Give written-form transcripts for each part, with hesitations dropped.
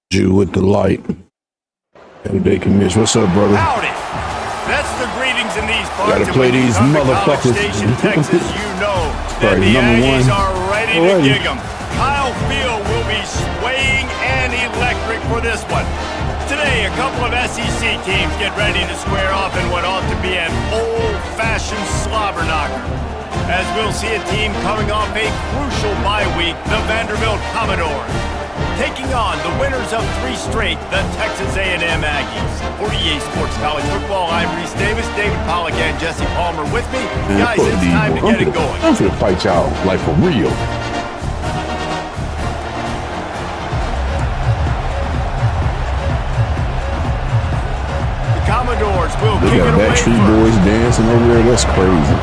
Jew with the light. GameDay commission. What's up, brother? Howdy. That's the greetings in these parts. Gotta play these motherfuckers. Station, Texas, you know that Sorry, the number Aggies one. are ready to dig them. Kyle Field will be swaying and electric for this one. Today, a couple of SEC teams get ready to square off in what ought to be an old-fashioned slobber knocker. As we'll see a team coming off a crucial bye week, the Vanderbilt Commodores, taking on the winners of 3 straight, the Texas A&M Aggies. For EA Sports College Football, I'm Reese Davis, David Pollack, and Jesse Palmer with me. Man, guys, it's time to get it going. I'm finna fight y'all like for real. The Commodores will They kick got it away Backstreet first. Boys dancing over there. That's crazy.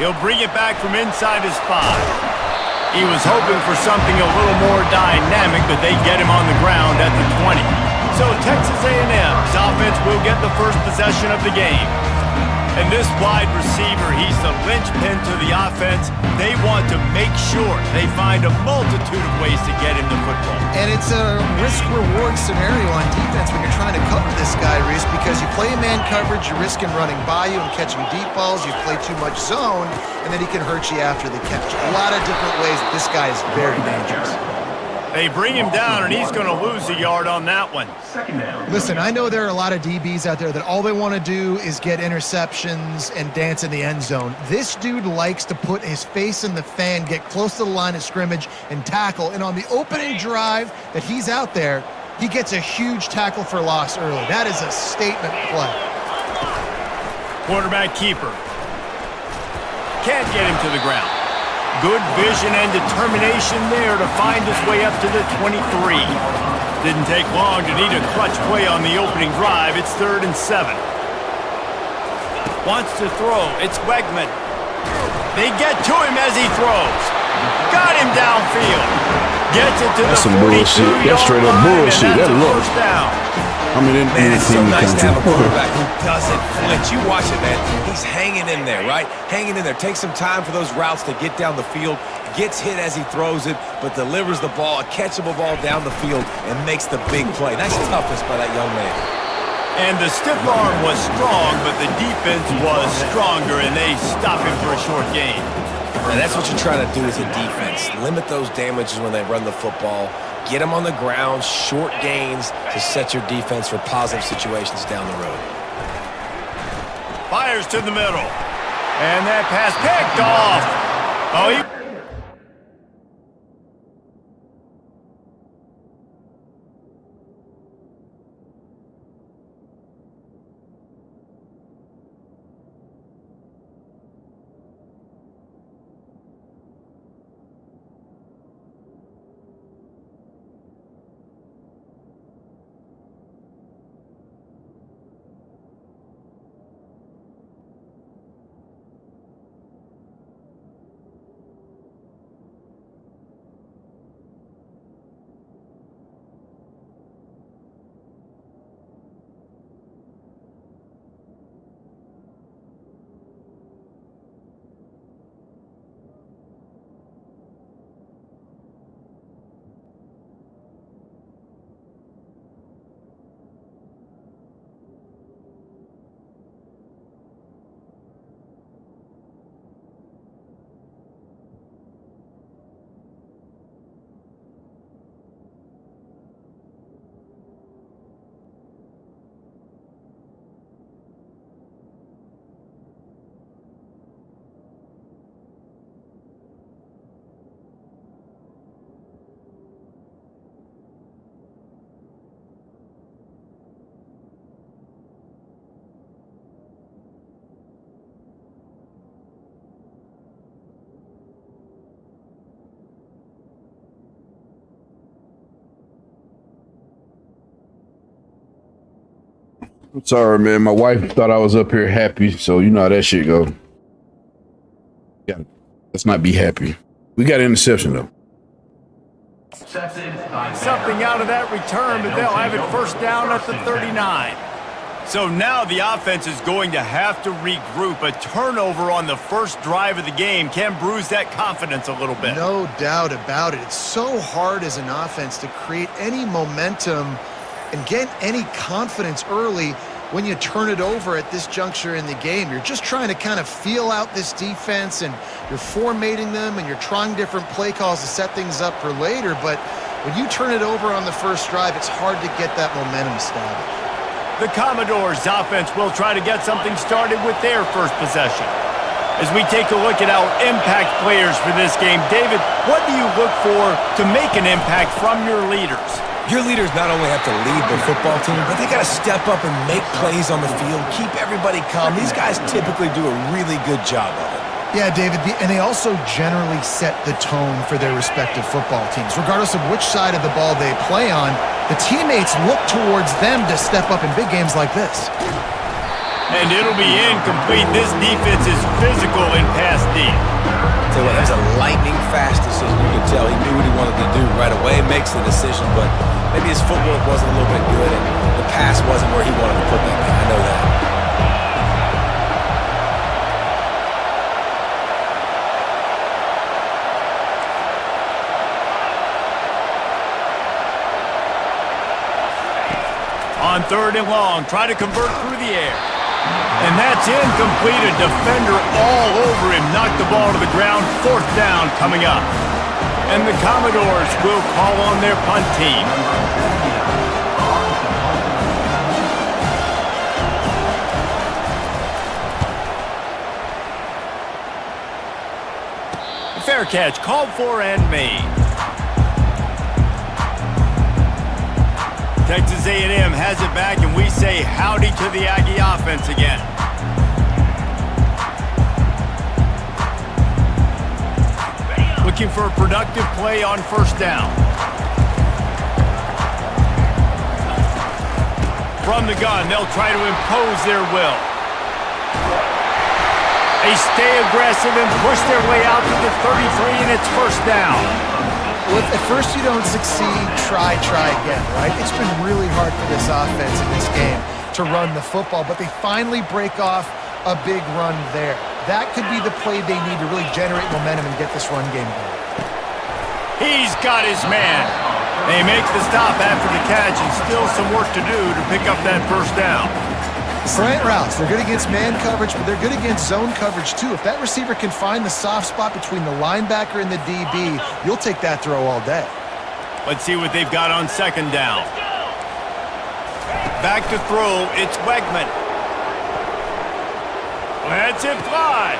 He'll bring it back from inside his 5. He was hoping for something a little more dynamic, but they get him on the ground at the 20. So Texas A&M's offense will get the first possession of the game. And this wide receiver, he's the linchpin to the offense. They want to make sure they find a multitude of ways to get him the football. And it's a risk-reward scenario on defense when you're trying to cover this guy, Reese, because you play man coverage, you're risking running by you and catching deep balls. You play too much zone, and then he can hurt you after the catch. A lot of different ways. This guy is very dangerous. They bring him down, and he's going to lose a yard on that one. Listen, I know there are a lot of DBs out there that all they want to do is get interceptions and dance in the end zone. This dude likes to put his face in the fan, get close to the line of scrimmage, and tackle. And on the opening drive that he's out there, he gets a huge tackle for loss early. That is a statement play. Quarterback keeper. Can't get him to the ground. Good vision and determination there to find his way up to the 23. Didn't take long to need a clutch play on the opening drive. It's 3rd and 7. Wants to throw. It's Wegman. They get to him as he throws. Got him downfield. Gets it to That's the some 42-yard bullshit. That's straight up line, bullshit. and that's That a looks. first down. I mean, Man, it's so nice to have a quarterback quarterback. who doesn't flinch. You watch it, man. He's hanging in there, right? Hanging in there. Takes some time for those routes to get down the field. Gets hit as he throws it, but delivers the ball, a catchable ball down the field, and makes the big play. Nice toughness by that young man. And the stiff arm was strong, but the defense was stronger, and they stop him for a short gain. And that's what you're trying to do as a defense. Limit those damages when they run the football. Get them on the ground, short gains to set your defense for positive situations down the road. Fires to the middle. And that pass picked off. Oh, he... I'm sorry, man. My wife thought I was up here happy, so you know how that shit go. Yeah, let's not be happy. We got an interception though. Something out of that return, but they'll have it first down at the 39. So now the offense is going to have to regroup. A turnover on the first drive of the game can bruise that confidence a little bit. No doubt about it. It's so hard as an offense to create any momentum and get any confidence early when you turn it over at this juncture in the game. You're just trying to kind of feel out this defense, and you're formatting them, and you're trying different play calls to set things up for later. But when you turn it over on the first drive, it's hard to get that momentum established. The Commodores' offense will try to get something started with their first possession. As we take a look at our impact players for this game, David, what do you look for to make an impact from your leaders? Your leaders not only have to lead the football team, but they got to step up and make plays on the field, keep everybody calm. These guys typically do a really good job of it. Yeah, David, and they also generally set the tone for their respective football teams. Regardless of which side of the ball they play on, the teammates look towards them to step up in big games like this. And it'll be incomplete. This defense is physical in pass deep. Tell you what, that was a lightning-fast decision. You could tell he knew what he wanted to do right away, makes the decision, but maybe his footwork wasn't a little bit good, and the pass wasn't where he wanted to put that thing. I know that. On third and long, try to convert through the air. And that's incomplete. A defender all over him. Knocked the ball to the ground. Fourth down coming up. And the Commodores will call on their punt team. Fair catch called for and made. Texas A&M has it back, and we say howdy to the Aggie offense again. Looking for a productive play on first down. From the gun, they'll try to impose their will. They stay aggressive and push their way out to the 33, and it's first down. Well, if at first you don't succeed, try again, right? It's been really hard for this offense in this game to run the football, but they finally break off a big run there. That could be the play they need to really generate momentum and get this run game going. He's got his man. They make the stop after the catch, and still some work to do to pick up that first down. Slant routes, they're good against man coverage, but they're good against zone coverage too. If that receiver can find the soft spot between the linebacker and the DB, you'll take that throw all day. Let's see what they've got on second down. Back to throw, it's Wegman. Let's it fly.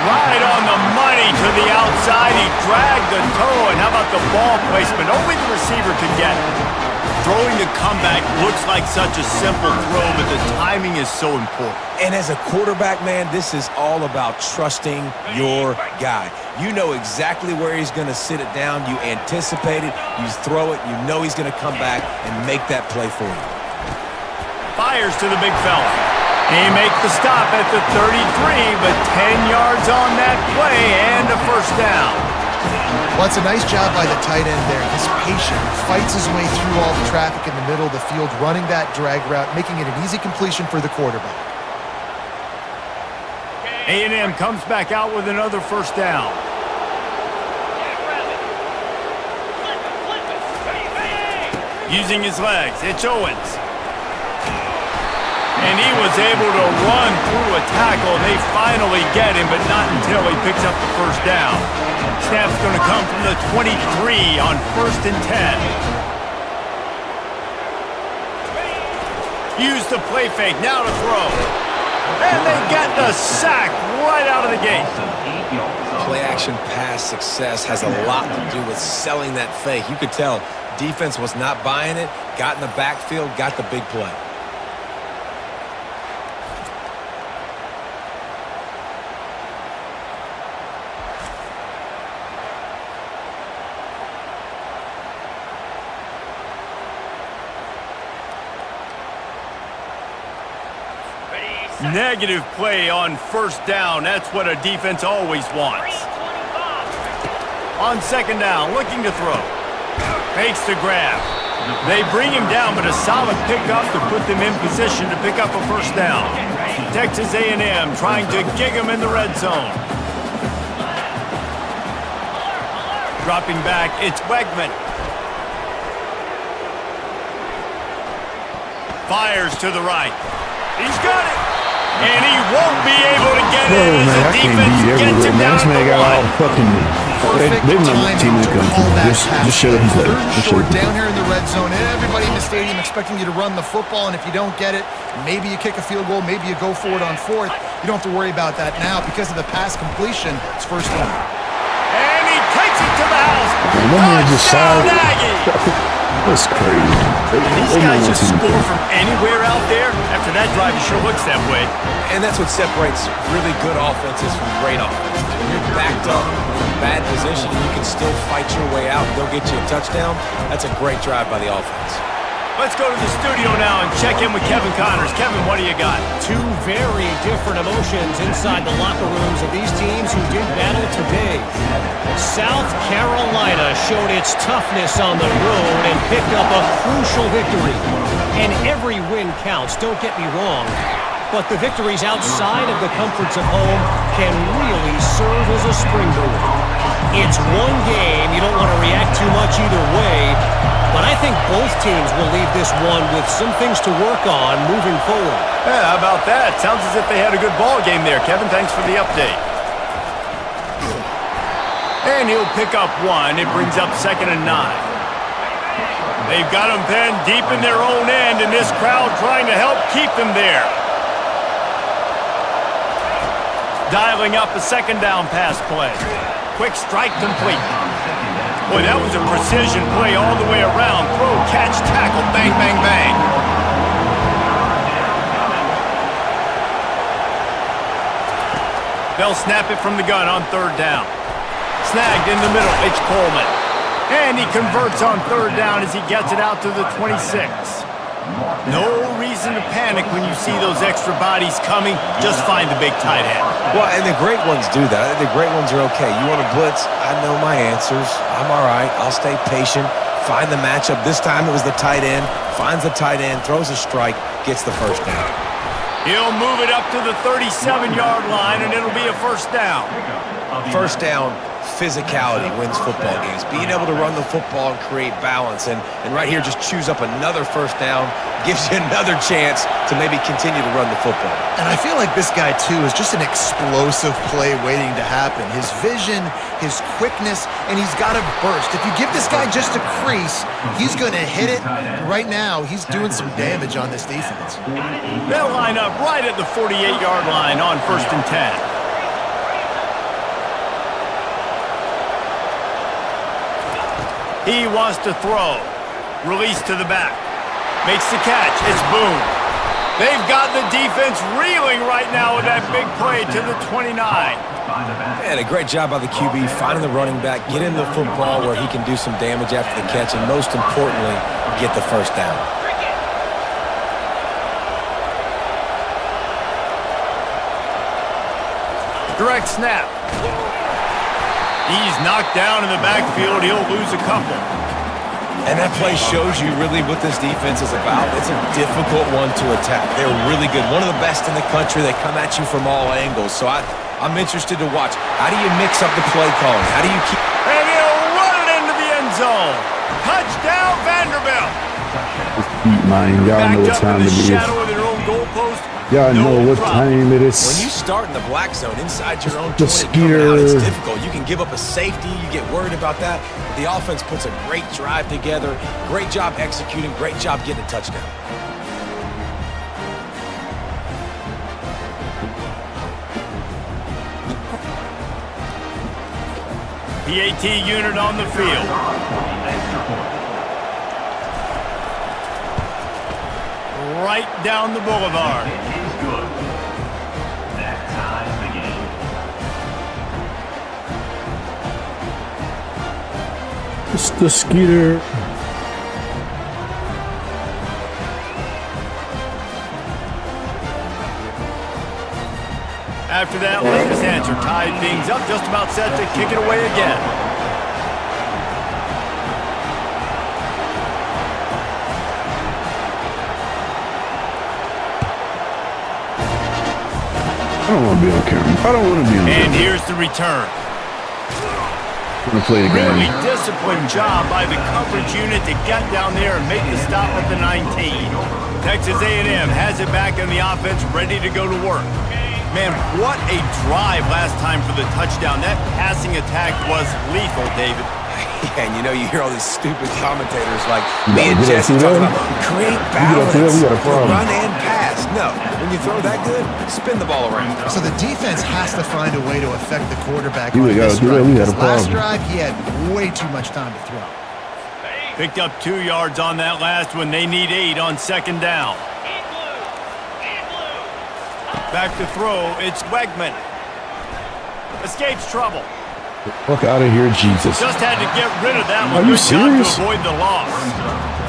Right on the money to the outside. He dragged the toe, and how about the ball placement? Only the receiver could get it. Throwing the comeback looks like such a simple throw, but the timing is so important. And as a quarterback, man, this is all about trusting your guy. You know exactly where he's going to sit it down. You anticipate it. You throw it. You know he's going to come back and make that play for you. Fires to the big fella. He makes the stop at the 33, but 10 yards on that play and a first down. Well, it's a nice job by the tight end there. He's patient, fights his way through all the traffic in the middle of the field, running that drag route, making it an easy completion for the quarterback. A&M comes back out with another first down. Using his legs, it's Owens. And he was able to run through a tackle, and they finally get him, but not until he picks up the first down. Snap's going to come from the 23 on first and 10. Use the play fake, now to throw. And they get the sack right out of the gate. Play-action pass success has a lot to do with selling that fake. You could tell defense was not buying it, got in the backfield, got the big play. Negative play on first down. That's what a defense always wants. On second down, looking to throw. Makes the grab. They bring him down, but a solid pickup to put them in position to pick up a first down. Texas A&M trying to gig him in the red zone. Dropping back, it's Wegman. Fires to the right. He's got it. And he won't be able to get it as the defense gets him down This man got all fucking... They know what team is coming to. Just shut up and play. Third short down here in the red zone. Everybody in the stadium expecting you to run the football, and if you don't get it, maybe you kick a field goal, maybe you go for it on fourth. You don't have to worry about that now because of the pass completion. It's first down. And he takes it to the house. Man, that man just Touchdown, solid. Aggie. That's crazy. These guys just score from anywhere out there. After that drive, it sure looks that way. And that's what separates really good offenses from great offenses. When you're backed up from bad position and you can still fight your way out and they'll get you a touchdown, that's a great drive by the offense. Let's go to the studio now and check in with Kevin Connors. Kevin, what do you got? Two very different emotions inside the locker rooms of these teams who did battle today. South Carolina showed its toughness on the road and picked up a crucial victory. And every win counts, don't get me wrong. But the victories outside of the comforts of home can really serve as a springboard. It's one game, you don't want to react too much either way, but I think both teams will leave this one with some things to work on moving forward. Yeah, how about that? Sounds as if they had a good ball game there. Kevin, thanks for the update. And he'll pick up one. It brings up 2nd and 9. They've got them penned deep in their own end, and this crowd trying to help keep them there. Dialing up a 2nd down pass play. Quick strike complete. Boy, that was a precision play all the way around. Throw, catch, tackle, bang, bang, bang. They'll snap it from the gun on 3rd down. Snagged in the middle, it's Coleman. And he converts on 3rd down as he gets it out to the 26. No reason to panic when you see those extra bodies coming. Just find the big tight end. Well, and the great ones do that. The great ones are okay. You want to blitz? I know my answers. I'm all right. I'll stay patient. Find the matchup. This time it was the tight end. Finds the tight end, throws a strike, gets the first down. He'll move it up to the 37-yard line, and it'll be a first down. First down, physicality wins football games. Being able to run the football and create balance. And right here, just choose up another first down, gives you another chance to maybe continue to run the football. And I feel like this guy, too, is just an explosive play waiting to happen. His vision, his quickness, and he's got a burst. If you give this guy just a crease, he's going to hit it. Right now, he's doing some damage on this defense. They'll line up right at the 48-yard line on 1st and 10. He wants to throw. Release to the back. Makes the catch. It's Boone. They've got the defense reeling right now with that big play to the 29. And a great job by the QB, finding the running back, get him the football where he can do some damage after the catch, and most importantly, get the first down. Direct snap. He's knocked down in the backfield. He'll lose a couple. And that play shows you really what this defense is about. It's a difficult one to attack. They're really good. One of the best in the country. They come at you from all angles. So I'm interested to watch. How do you mix up the play calling? How do you keep... And he'll run it into the end zone. Touchdown, Vanderbilt. Man, y'all know what time it is. Shadow of their own goalpost. Y'all know what time it is. When you start in the black zone inside your own 20 The coming out, it's Skeeter. difficult. You can give up a safety. You get worried about that. But the offense puts a great drive together. Great job executing. Great job getting a touchdown. PAT unit on the field. Right down the boulevard. It's the Skeeter. After that latest answer, tied things up, just about set to kick it away again. be on camera. I don't want to be on And camera. here's the return. I'm gonna play the Really game. disciplined job by the coverage unit to get down there and make the stop at the 19. Texas A&M has it back in the offense, ready to go to work. Man, what a drive last time for the touchdown. That passing attack was lethal, David. Yeah, and you know, you hear all these stupid commentators like me Yeah, and we gotta Jesse see talking that. about create We balance, got a problem. run and pass. No, when you throw that good, spin the ball around. So the defense has to find a way to affect the quarterback You on gotta this do that. drive. We got a Because last problem. drive, he had way too much time to throw. Picked up 2 yards on that last one. They need 8 on second down. Back to throw. It's Wegman. Escapes trouble. Fuck out of here, Jesus. Just had to get rid of that one. Are you Good job serious? to avoid the loss.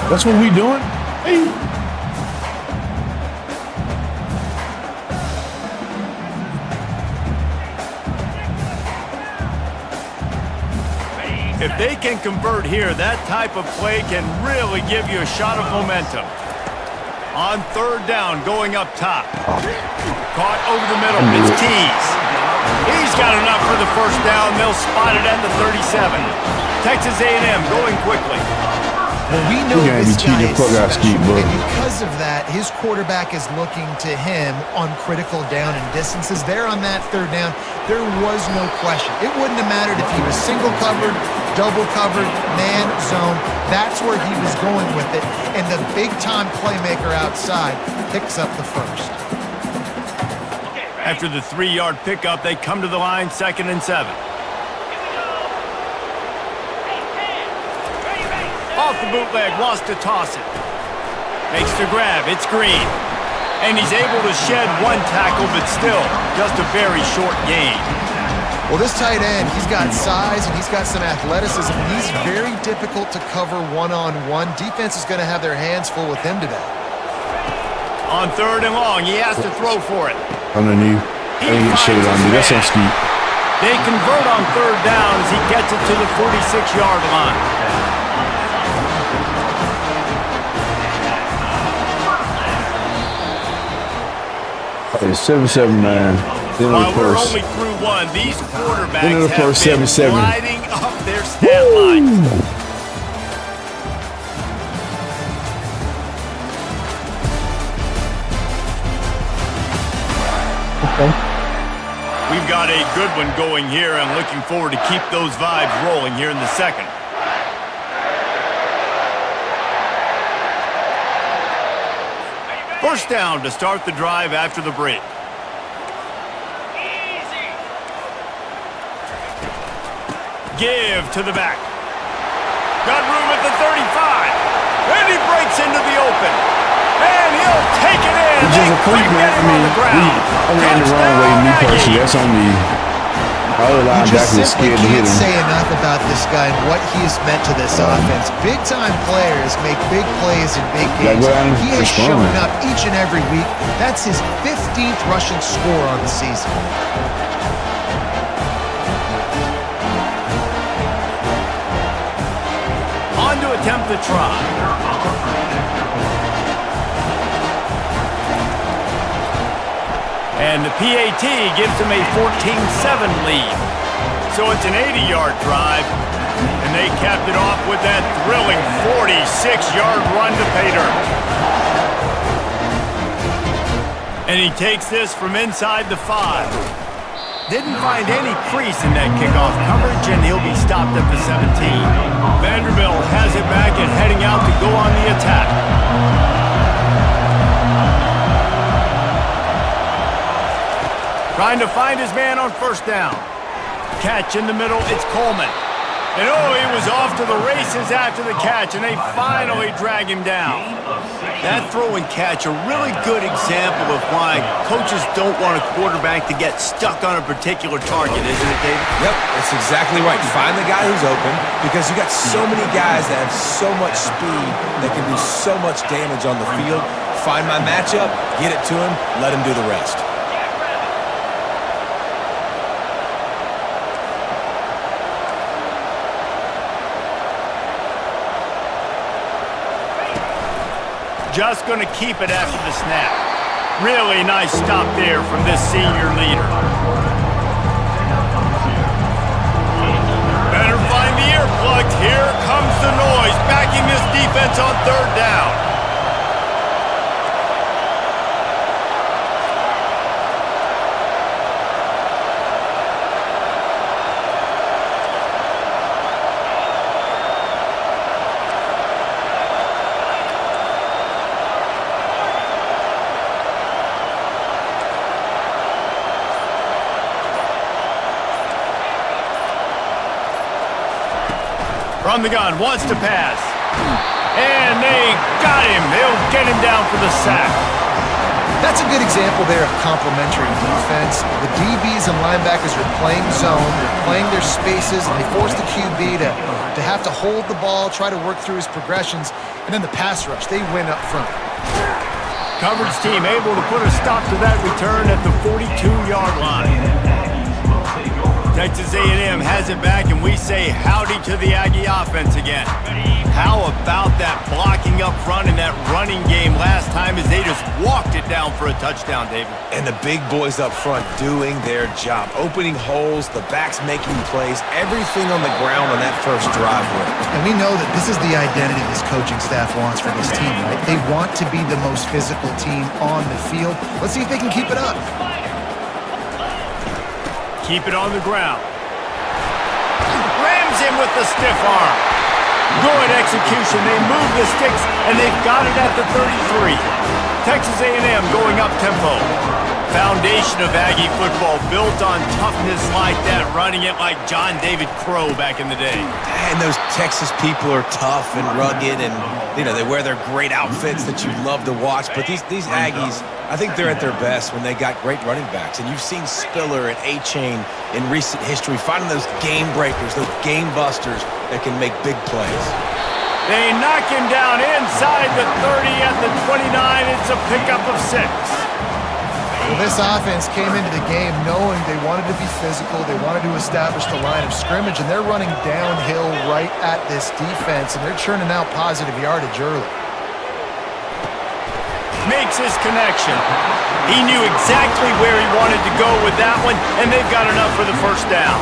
That's what we doing? Hey. If they can convert here, that type of play can really give you a shot of momentum. On third down, going up top. Caught over the middle. It's Tees. He's got enough for the first down. They'll spot it at the 37. Texas A&M going quickly. Well, we know You gotta this be cheating guy is the fuck out of special, Skeet, bro. and because of that, his quarterback is looking to him on critical down and distances. There on that third down, there was no question. It wouldn't have mattered if he was single covered, double covered, man, zone. That's where he was going with it, and the big-time playmaker outside picks up the first. After the 3-yard pickup, they come to the line, 2nd and 7. Off the bootleg, wants to toss it. Makes the grab, it's Green. And he's able to shed 1 tackle, but still, just a very short gain. Well, this tight end, he's got size and he's got some athleticism. He's very difficult to cover one-on-one. Defense is going to have their hands full with him today. On 3rd and long, he has to throw for it. Underneath. They ain't getting shitted on me. That's on Skeet. They convert on 3rd down as he gets it to the 46-yard line. It's 7-7, man. Then on While the we're first. only through one, these Then quarterbacks on the have first, been 7-7. gliding up their stat line. We've got a good one going here and looking forward to keep those vibes rolling here in the second. First down to start the drive after the break. Give to the back. Got room at the 35. And he breaks into the open. And he'll take it in. It's just a freak, man. I mean, I ran the wrong way, me personally. That's on me. My other You just linebacker is simply scared to hit can't him. say enough about this guy and what he has meant to this offense. Big-time players make big plays in big Yeah, games. go ahead and He has respond. shown up each and every week. That's his 15th rushing score on the season. On to attempt the try. And the PAT gives them a 14-7 lead. So it's an 80-yard drive. And they capped it off with that thrilling 46-yard run to pay dirt. And he takes this from inside the 5. Didn't find any crease in that kickoff coverage, and he'll be stopped at the 17. Vanderbilt has it back and heading out to go on the attack. Trying to find his man on first down. Catch in the middle, it's Coleman. And oh, he was off to the races after the catch, and they finally drag him down. That throw and catch, a really good example of why coaches don't want a quarterback to get stuck on a particular target, isn't it, David? Yep, that's exactly right. Find the guy who's open because you got so many guys that have so much speed that can do so much damage on the field. Find my matchup, get it to him, let him do the rest. Just going to keep it after the snap. Really nice stop there from this senior leader. Better find the earplugs. Here comes the noise, backing this defense on third down. From the gun, wants to pass. And they got him. They'll get him down for the sack. That's a good example there of complementary defense. The DBs and linebackers are playing zone, they're playing their spaces, and they force the QB to have to hold the ball, try to work through his progressions, and then the pass rush, they win up front. Coverage team able to put a stop to that return at the 42-yard line. Texas A&M has it back, and we say howdy to the Aggie offense again. How about that blocking up front and that running game last time as they just walked it down for a touchdown, David? And the big boys up front doing their job. Opening holes, the backs making plays, everything on the ground on that first drive. And we know that this is the identity this coaching staff wants for this team, right? They want to be the most physical team on the field. Let's see if they can keep it up. Keep it on the ground. Rams him with the stiff arm. Good execution. They move the sticks, and they've got it at the 33. Texas A&M going up tempo. Foundation of Aggie football built on toughness like that, running it like John David Crow back in the day. And those Texas people are tough and rugged, and they wear their great outfits that you love to watch. But these Aggies, I think they're at their best when they got great running backs. And you've seen Spiller and A-Chain in recent history finding those game breakers, those game busters that can make big plays. They knock him down inside the 30 at the 29. It's a pickup of 6. Well, this offense came into the game knowing they wanted to be physical, they wanted to establish the line of scrimmage, and they're running downhill right at this defense, and they're churning out positive yardage early. Makes his connection. He knew exactly where he wanted to go with that one, and they've got enough for the first down.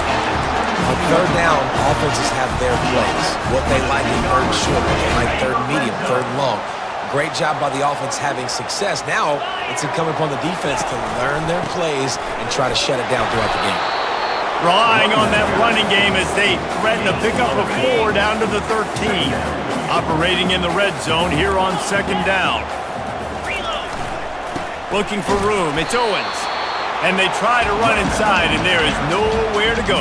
On third down, offenses have their plays. What they like in third short, what they like third medium, third long. Great job by the offense having success. Now it's incumbent upon the defense to learn their plays and try to shut it down throughout the game. Relying on that running game as they threaten a pickup of 4 down to the 13. Operating in the red zone here on second down. Looking for room. It's Owens. And they try to run inside, and there is nowhere to go.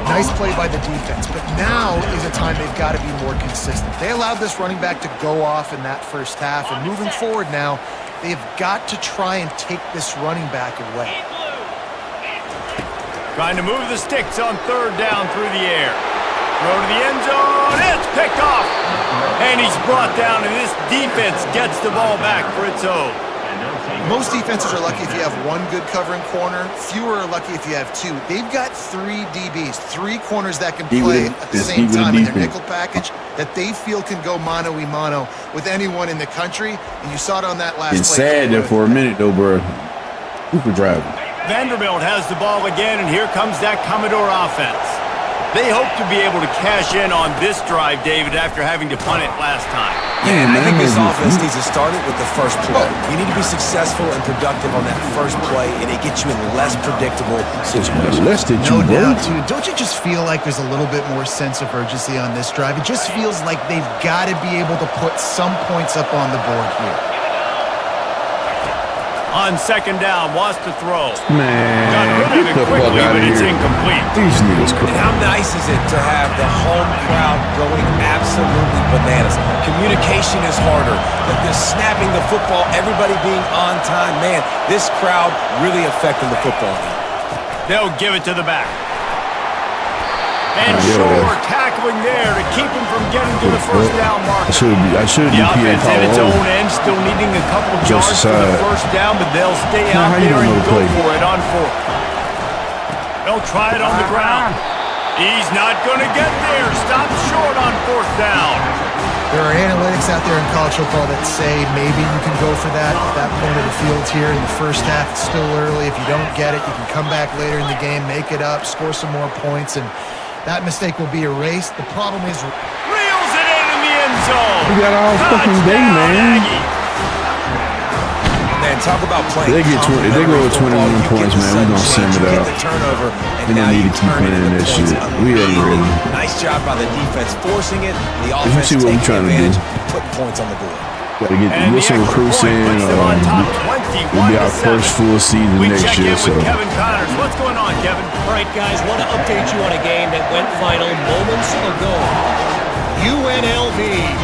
Nice play by the defense, but now is a time they've got to be more consistent. They allowed this running back to go off in that first half, and moving forward now, they've got to try and take this running back away. Trying to move the sticks on third down through the air. Throw to the end zone. It's picked off. And he's brought down, and this defense gets the ball back for its own. Most defenses are lucky if you have one good covering corner. Fewer are lucky if you have 2. They've got 3 DBs, 3 corners that can play at the same time in their nickel package that they feel can go mano-a-mano with anyone in the country. And you saw it on that last play. It's sad there for a minute, though, bro. Super driving. Vanderbilt has the ball again, and here comes that Commodore offense. They hope to be able to cash in on this drive, David, after having to punt it last time. Yeah, I think this offense needs to start it with the first play. You need to be successful and productive on that first play, and it gets you in less predictable situations. No doubt, too. Don't you just feel like there's a little bit more sense of urgency on this drive? It just feels like they've got to be able to put some points up on the board here. On second down, wants to throw. Man, got rid of it quickly, but it's incomplete. These niggas And how nice is it to have the home crowd going absolutely bananas? Communication is harder. The snapping the football, everybody being on time. Man, this crowd really affecting the football game. They'll give it to the back. And Shore tackling there to keep him from getting to the first down marker. I should The offense at its own end, still needing a couple yards for the first down, but they'll stay out there and go for it on 4th. They'll try it on the ground. He's not going to get there. Stopped short on 4th down. There are analytics folks out there in college football that say maybe you can go for that at that point of the field here in the first half. It's still early. If you don't get it, you can come back later in the game, make it up, score some more points, and that mistake will be erased. The problem is... Reels it in the end zone. We got all fucking day, man. Man, talk about playing. They get 20. They go with 21 points, man. We're gonna send it out. Turnover, and We now don't you need to keep turn it playing into that points shit. We ain't ready. Nice job by the defense forcing it. The you offense see what we taking trying to do. advantage, putting points on the board. Gotta get some recruits in. It'll be our first full season We next check year. in So with Kevin Connors. What's going on, Kevin? All right, guys, want to update you on a game that went final moments ago. UNLV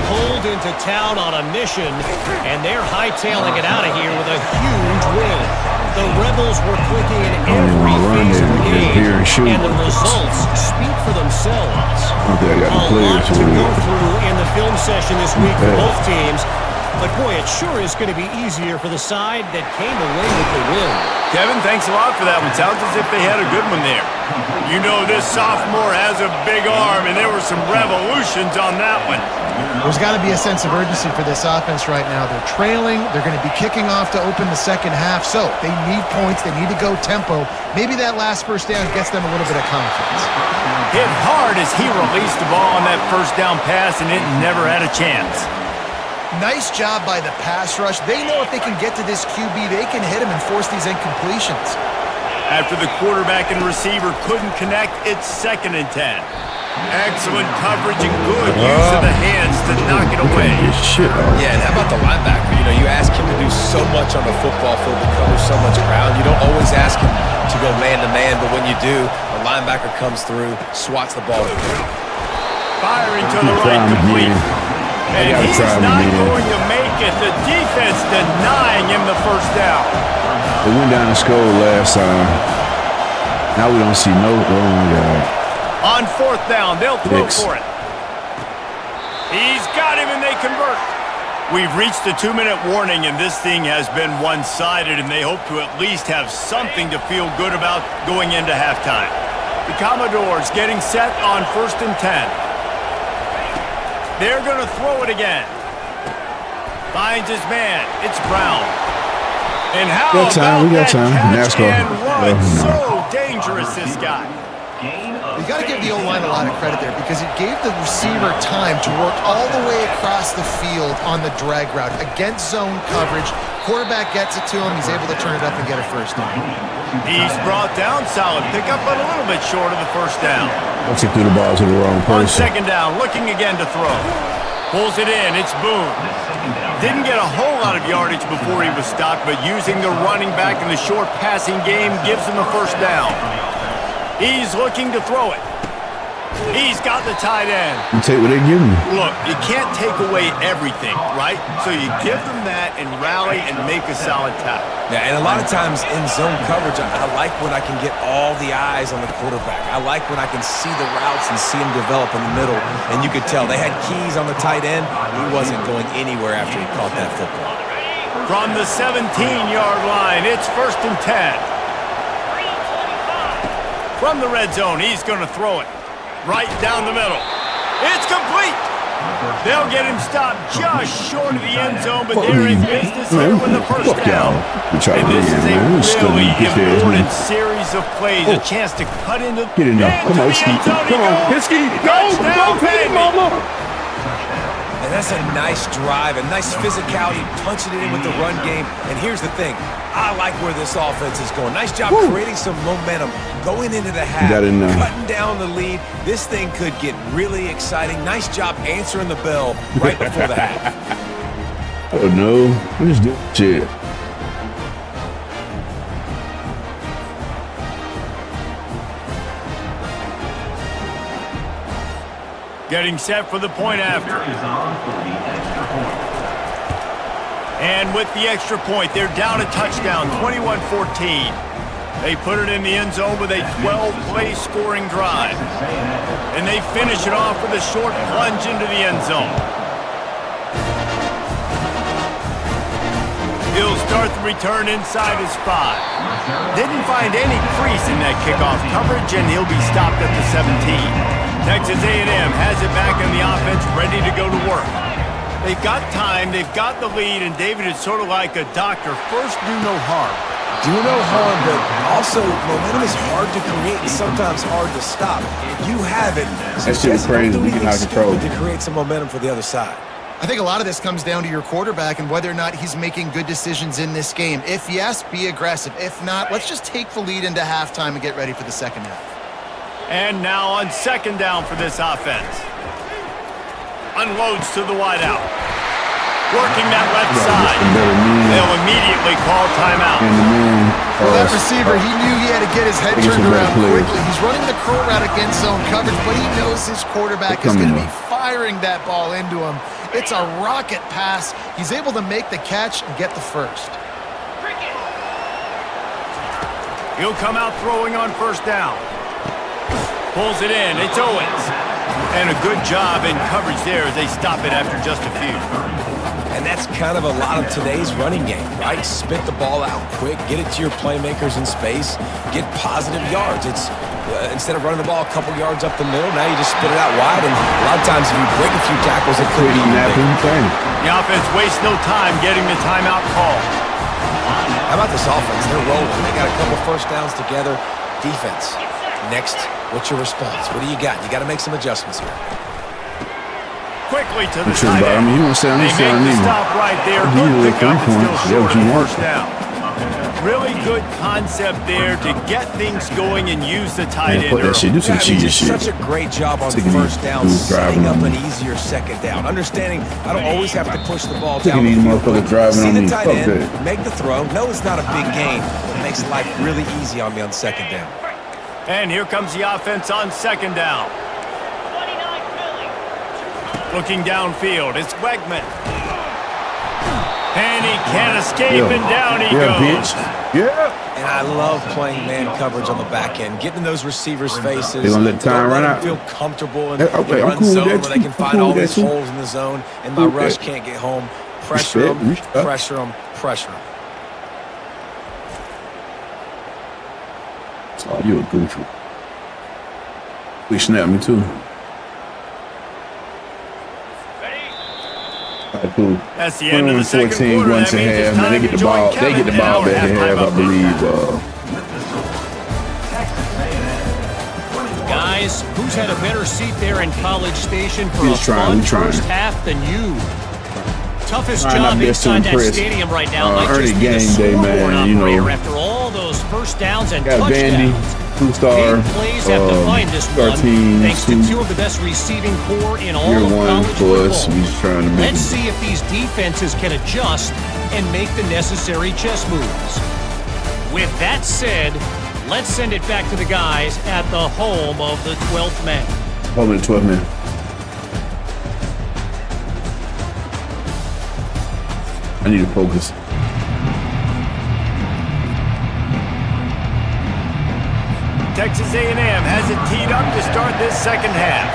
pulled into town on a mission, and they're hightailing it out of here with a huge win. The Rebels were clicking in every phase of the game, and the results speak for themselves. I got the A lot players to for go it. through in the film session this week for both teams, but boy, it sure is going to be easier for the side that came away with the win. Kevin, thanks a lot for that one. Sounds as if they had a good one there. You know this sophomore has a big arm, and there were some revolutions on that one. There's got to be a sense of urgency for this offense right now. They're trailing. They're going to be kicking off to open the second half, so they need points. They need to go tempo. Maybe that last first down gets them a little bit of confidence. Hit hard as he released the ball on that first down pass, and it never had a chance. Nice job by the pass rush. They know if they can get to this QB, they can hit him and force these incompletions. After the quarterback and receiver couldn't connect, it's 2nd and 10. Excellent coverage and good use of the hands to knock it away. Shit. Yeah, and how about the linebacker? You know, you ask him to do so much on the football field to cover so much ground. You don't always ask him to go man-to-man, but when you do, the linebacker comes through, swats the ball. Firing to the right, complete. And he's not going to make it. The defense denying him the first down. They went down and scored last time. Now we don't see no. Oh my God. On 4th down, they'll throw for it. He's got him, and they convert. We've reached the 2-minute warning, and this thing has been one-sided, and they hope to at least have something to feel good about going into halftime. The Commodores getting set on 1st and 10. They're going to throw it again. Finds his man. It's Brown. And how We got time. We got time. catch NASCAR. and run? So dangerous, this guy. You got to give the O-line a lot of credit there because it gave the receiver time to work all the way across the field on the drag route against zone coverage. Quarterback gets it to him. He's able to turn it up and get a first down. He's brought down, solid pickup, but a little bit short of the first down. Let's get through the ball to the wrong On person. 2nd down, looking again to throw. Pulls it in, it's Boone. Didn't get a whole lot of yardage before he was stopped, but using the running back in the short passing game gives him the first down. He's looking to throw it. He's got the tight end. You take what they give me. Look, you can't take away everything, right? So you give them that and rally and make a solid tackle. Yeah, and a lot of times in zone coverage, I like when I can get all the eyes on the quarterback. I like when I can see the routes and see him develop in the middle. And you could tell they had keys on the tight end. He wasn't going anywhere after he caught that football. From the 17-yard line, it's 1st and 10. From the red zone, he's going to throw it right down the middle. It's complete. They'll get him stopped just short of the end zone, but they're in business here with the first down. And this is a really important series of plays, a chance to cut into Get in there. Come on, Ski. Come on. Hit Ski. Go, Petty Mama. And that's a nice drive, a nice physicality, punching it in with the run game. And here's the thing. I like where this offense is going. Nice job creating some momentum, going into the half, cutting down the lead. This thing could get really exciting. Nice job answering the bell right before the half. Oh, no. What is this shit? Getting set for the point after. And with the extra point, they're down a touchdown, 21-14. They put it in the end zone with a 12-play scoring drive. And they finish it off with a short plunge into the end zone. He'll start the return inside his 5. Didn't find any crease in that kickoff coverage, and he'll be stopped at the 17. Texas A&M has it back in the offense, ready to go to work. They've got time, they've got the lead, and David is sort of like a doctor. First, do no harm. Do no harm, but also momentum is hard to create and sometimes hard to stop. You have it. That shit is crazy. We can out of control. To create some momentum for the other side. I think a lot of this comes down to your quarterback and whether or not he's making good decisions in this game. If yes, be aggressive. If not, let's just take the lead into halftime and get ready for the second half. And now on second down for this offense. Unloads to the wideout. Working that left side. They'll immediately call timeout. Well, that receiver, he knew he had to get his head turned around quickly. He's running the curl route against zone coverage, but he knows his quarterback is going to be firing that ball into him. It's a rocket pass. He's able to make the catch and get the first. He'll come out throwing on first down. Pulls it in. It's Owens. And a good job in coverage there as they stop it after just a few. And that's kind of a lot of today's running game, right? Spit the ball out quick, get it to your playmakers in space, get positive yards. It's instead of running the ball a couple yards up the middle, now you just spit it out wide, and a lot of times if you break a few tackles, it could be The offense wastes no time getting the timeout call. How about this offense? They're rolling. They got a couple first downs together. Defense. Next, what's your response? What do you got? You got to make some adjustments here. Quickly to the tight end. They make the stop right there. Good pickup and still short of first down. Really good concept there to get things going and use the tight end. Do some cheesy shit. Such a great job on first down, setting up an easier second down. Understanding I don't always have to push the ball down the field. See the tight end, make the throw. No, it's not a big gain, but makes life really easy on me on second down. And here comes the offense on second down. Looking downfield, it's Wegman. And he can't escape, and down he goes. And I love playing man coverage on the back end, getting in those receivers' faces. They're going to let time run out. Feel comfortable in the run zone where they can find all these holes in the zone, and my rush can't get home. Pressure them, pressure them, pressure them. Oh, you a goofy. We snapped me too. Cool. That's the end of the second quarter. Once a half, man, they get the ball. They get the ball back at half, I believe. Guys, who's had a better seat there in College Station for a fun first half than you? Toughest job inside that stadium right now. Might just be the scoreboard operator after all those first downs and touchdowns. Two-star, plays have to find this one, thanks to two of the best receiving core in all of college football. Let's see if these defenses can adjust and make the necessary chess moves. With that said, let's send it back to the guys at the home of the 12th man. Home of the 12th man. I need to focus. Texas A&M has it teed up to start this second half.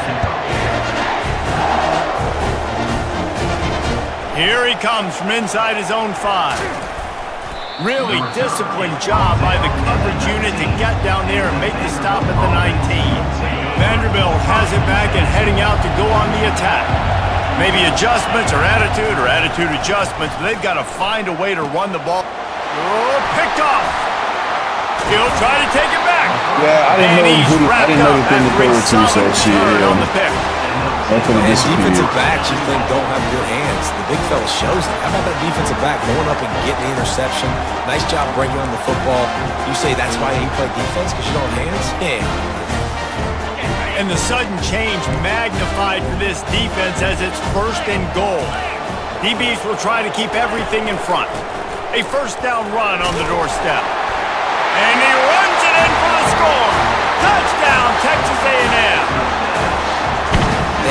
Here he comes from inside his own 5. Really disciplined job by the coverage unit to get down there and make the stop at the 19. Vanderbilt has it back and heading out to go on the attack. Maybe adjustments or attitude adjustments, but they've got to find a way to run the ball. Oh, picked off. He'll try to take it back. Yeah, I didn't know the thing to go to that shit. On the pick. And defensive backs you think don't have good hands. The big fella shows it. How about that defensive back going up and getting the interception? Nice job breaking on the football. You say that's why you play defense, because you don't have hands? Yeah. And the sudden change magnified for this defense as it's first and goal. DBs will try to keep everything in front. A first down run on the doorstep. And he runs it in for the score. Touchdown, Texas A&M.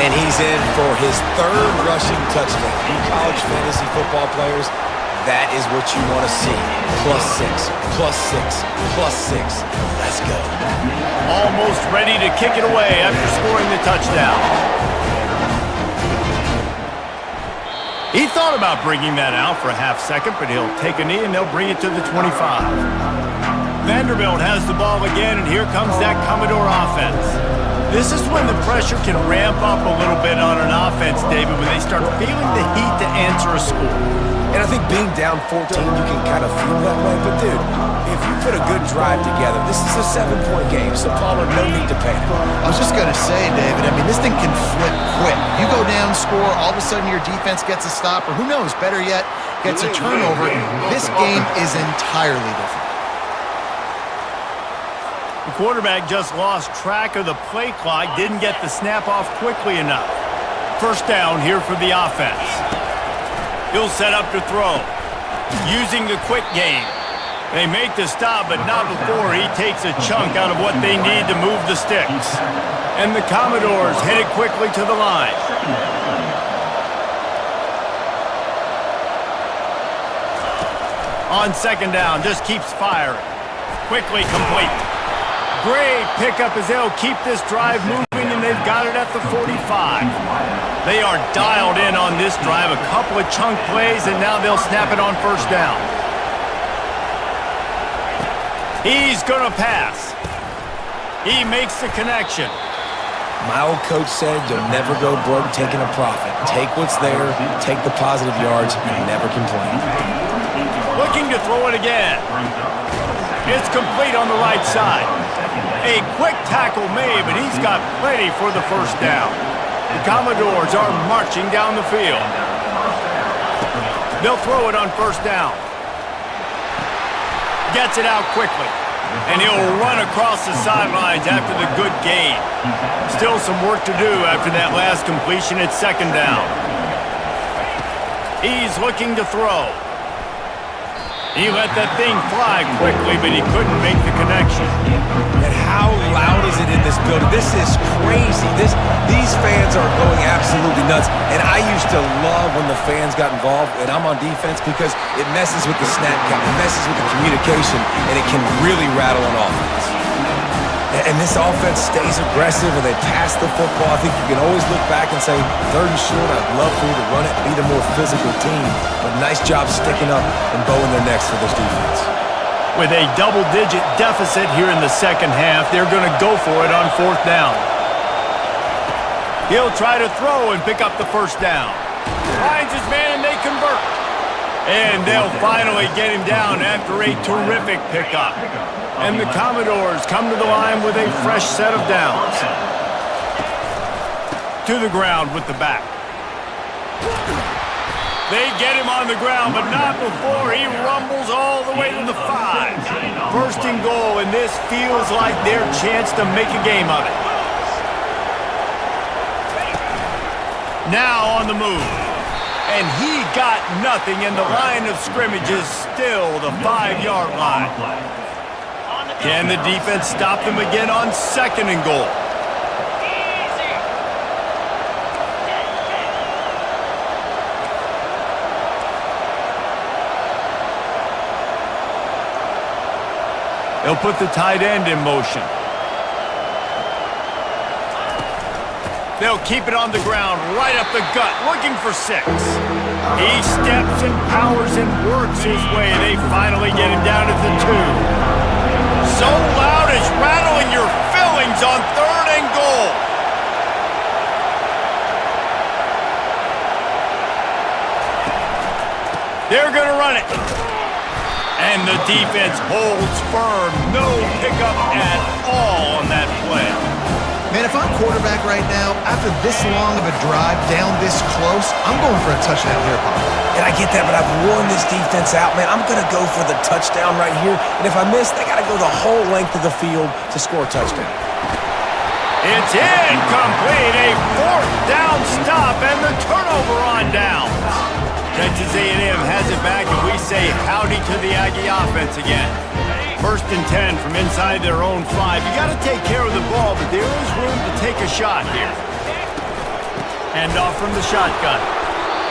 And he's in for his third rushing touchdown. You college fantasy football players, that is what you want to see. +6, +6, +6. Let's go. Almost ready to kick it away after scoring the touchdown. He thought about bringing that out for a half second, but he'll take a knee and they'll bring it to the 25. Vanderbilt has the ball again, and here comes that Commodore offense. This is when the pressure can ramp up a little bit on an offense, David, when they start feeling the heat to answer a score. And I think being down 14, you can kind of feel that way. But, dude, if you put a good drive together, this is a 7-point game, so Pollard, no need to panic. I was just going to say, David, I mean, this thing can flip quick. You go down, score, all of a sudden your defense gets a stop, or who knows, better yet, gets a turnover. This game is entirely different. The quarterback just lost track of the play clock, didn't get the snap off quickly enough. First down here for the offense. He'll set up to throw. Using the quick game. They make the stop, but not before he takes a chunk out of what they need to move the sticks. And the Commodores headed quickly to the line. On second down, just keeps firing. Quickly complete. Great pickup as they'll keep this drive moving, and they've got it at the 45. They are dialed in on this drive, a couple of chunk plays, and now they'll snap it on first down. He's going to pass. He makes the connection. My old coach said you'll never go broke taking a profit. Take what's there, take the positive yards, and never complain. Looking to throw it again. It's complete on the right side. A quick tackle made, but he's got plenty for the first down. The Commodores are marching down the field. They'll throw it on first down. Gets it out quickly. And he'll run across the sidelines after the good gain. Still some work to do after that last completion at second down. He's looking to throw. He let that thing fly quickly, but he couldn't make the connection. And how loud is it in this building? This is crazy. These fans are going absolutely nuts. And I used to love when the fans got involved, and I'm on defense, because it messes with the snap count, it messes with the communication, and it can really rattle an offense. And this offense stays aggressive, and they pass the football. I think you can always look back and say, third and short, I'd love for you to run it and be the more physical team. But nice job sticking up and bowing their necks for this defense. With a double-digit deficit here in the second half, they're going to go for it on fourth down. He'll try to throw and pick up the first down. Finds his man, and they convert. And they'll finally get him down after a terrific pickup. And the Commodores come to the line with a fresh set of downs. To the ground with the back. They get him on the ground, but not before he rumbles all the way to the 5. First and goal, and this feels like their chance to make a game of it. Now on the move. And he got nothing, and the line of scrimmage is still the 5-yard line. Can the defense stop them again on second and goal? They'll put the tight end in motion. They'll keep it on the ground, right up the gut, looking for 6. He steps and powers and works his way. They finally get him down at the 2. So loud it's rattling your fillings on third and goal. They're going to run it. And the defense holds firm. No pickup at all on that play. Man, if I'm quarterback right now, after this long of a drive down this close, I'm going for a touchdown here, Pop. And I get that, but I've worn this defense out, man. I'm going to go for the touchdown right here. And if I miss, they got to go the whole length of the field to score a touchdown. It's incomplete. A fourth down stop and the turnover on downs. Texas A&M has it back, and we say howdy to the Aggie offense again. First and 10 from inside their own 5. You got to take care of the ball, but there is room to take a shot here. Hand off from the shotgun.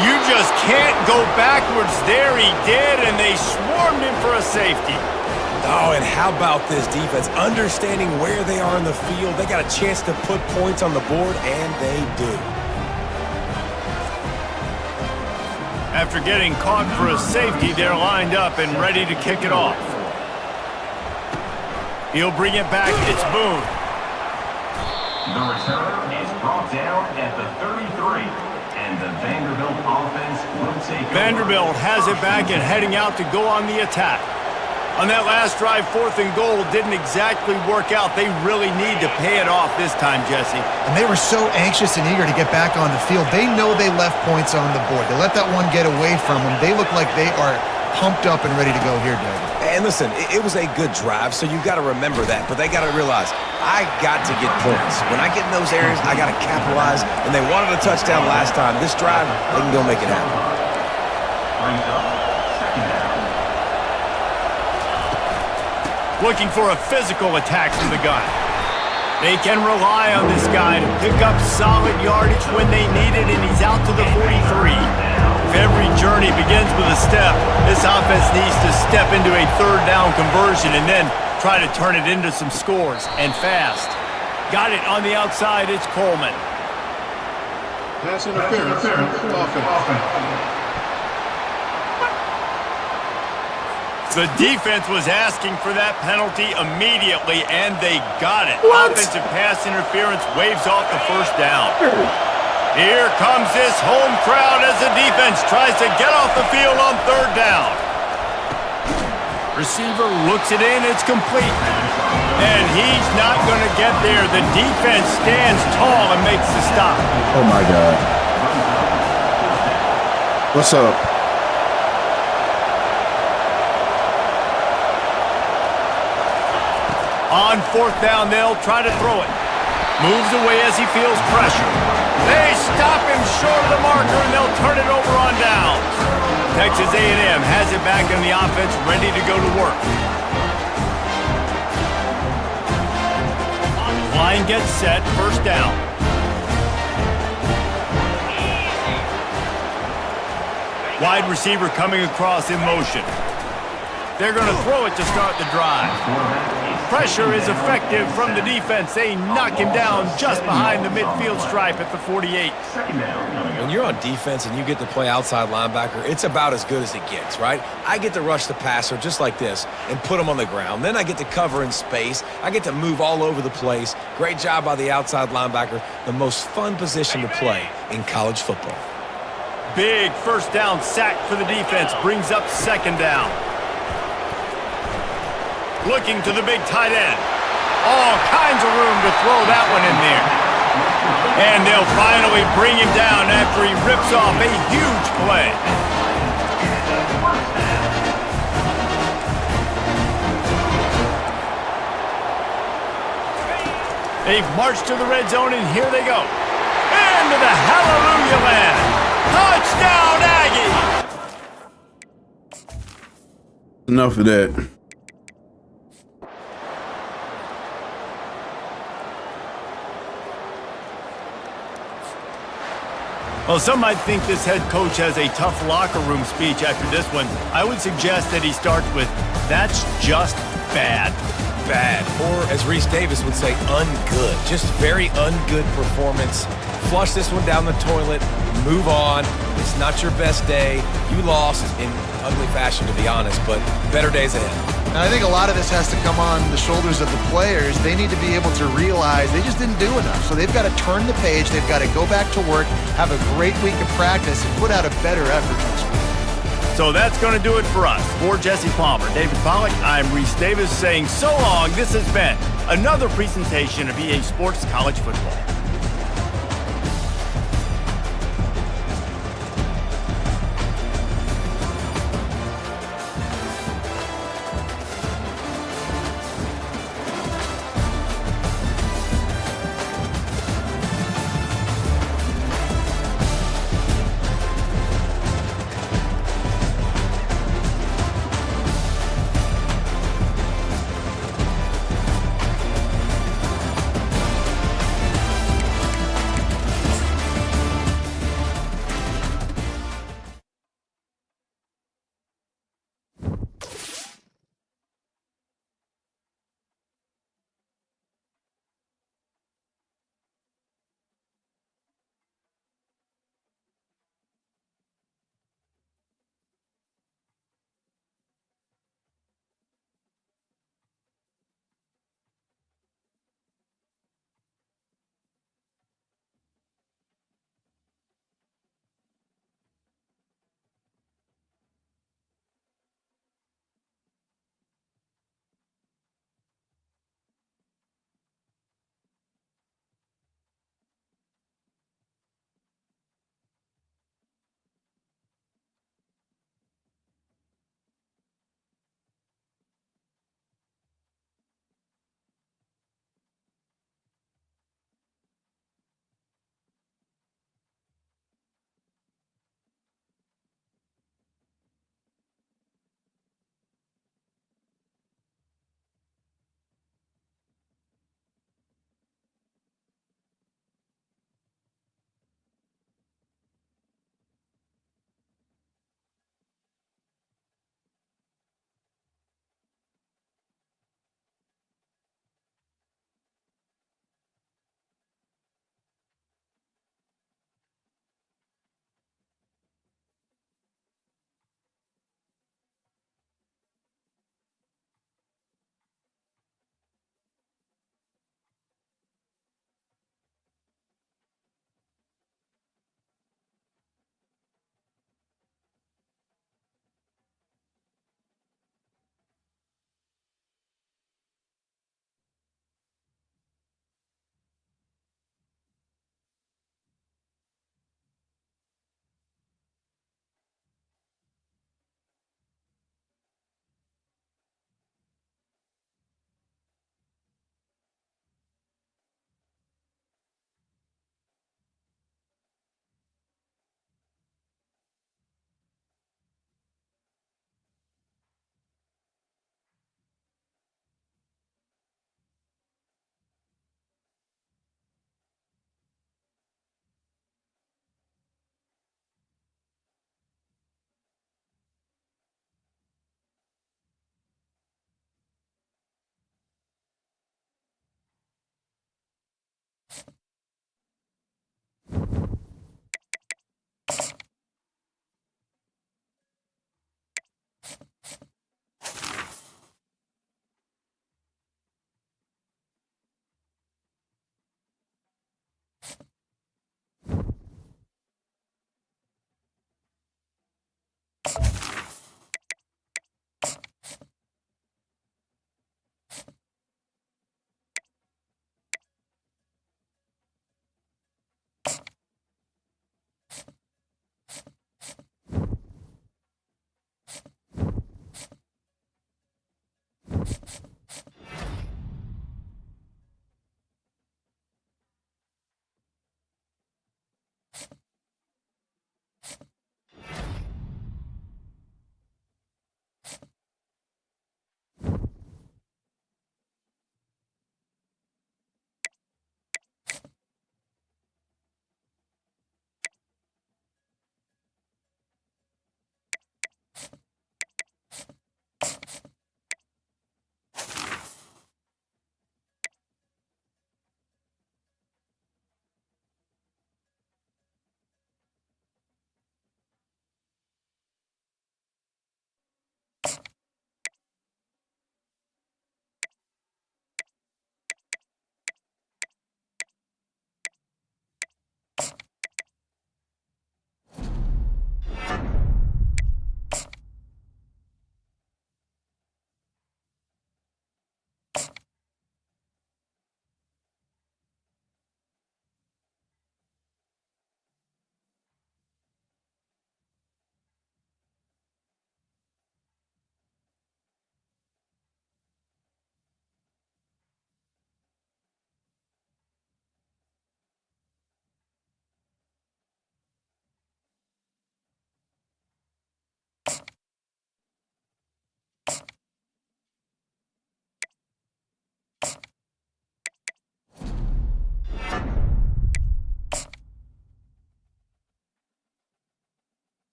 You just can't go backwards there. He did, and they swarmed him for a safety. Oh, and how about this defense? Understanding where they are in the field. They got a chance to put points on the board, and they do. After getting caught for a safety, they're lined up and ready to kick it off. He'll bring it back. It's Boone. The return is brought down at the 33, and the Vanderbilt offense will take over. Vanderbilt has it back and heading out to go on the attack. On that last drive, 4th and goal didn't exactly work out. They really need to pay it off this time, Jesse. And they were so anxious and eager to get back on the field. They know they left points on the board. They let that one get away from them. They look like they are pumped up and ready to go here, David. And listen, it was a good drive, so you got to remember that. But they got to realize, I got to get points. When I get in those areas, I got to capitalize. And they wanted a touchdown last time. This drive, they can go make it happen. Brings up second down. Looking for a physical attack from the gun. They can rely on this guy to pick up solid yardage when they need it, and he's out to the 43. If every journey begins with a step, this offense needs to step into a 3rd down conversion and then try to turn it into some scores, and fast. Got it on the outside, it's Coleman. Pass interference. Offense. The defense was asking for that penalty immediately, and they got it. Offensive pass interference waves off the 1st down. Here comes this home crowd as the defense tries to get off the field on 3rd down. Receiver looks it in, it's complete. And he's not going to get there. The defense stands tall and makes the stop. Oh, my God. What's up? On 4th down, they'll try to throw it. Moves away as he feels pressure. They stop him short of the marker, and they'll turn it over on downs. Texas A&M has it back in the offense, ready to go to work. Line gets set, 1st down. Wide receiver coming across in motion. They're going to throw it to start the drive. Pressure is effective from the defense. They knock him down just behind the midfield stripe at the 48. When you're on defense and you get to play outside linebacker, it's about as good as it gets, right? I get to rush the passer just like this and put him on the ground. Then I get to cover in space. I get to move all over the place. Great job by the outside linebacker. The most fun position to play in college football. Big 1st down sack for the defense. Brings up 2nd down. Looking to the big tight end. All kinds of room to throw that one in there. And they'll finally bring him down after he rips off a huge play. They've marched to the red zone, and here they go. Into the hallelujah land. Touchdown, Aggies! Enough of that. Well, some might think this head coach has a tough locker room speech after this one. I would suggest that he starts with, "That's just bad." Bad, or as Reese Davis would say, ungood. Just very ungood performance. Flush this one down the toilet, move on. It's not your best day. You lost in ugly fashion, to be honest, but better days ahead. And I think a lot of this has to come on the shoulders of the players. They need to be able to realize they just didn't do enough. So they've got to turn the page. They've got to go back to work, have a great week of practice, and put out a better effort next week. So that's going to do it for us. For Jesse Palmer, David Pollack, I'm Reese Davis saying so long. This has been another presentation of EA Sports College Football.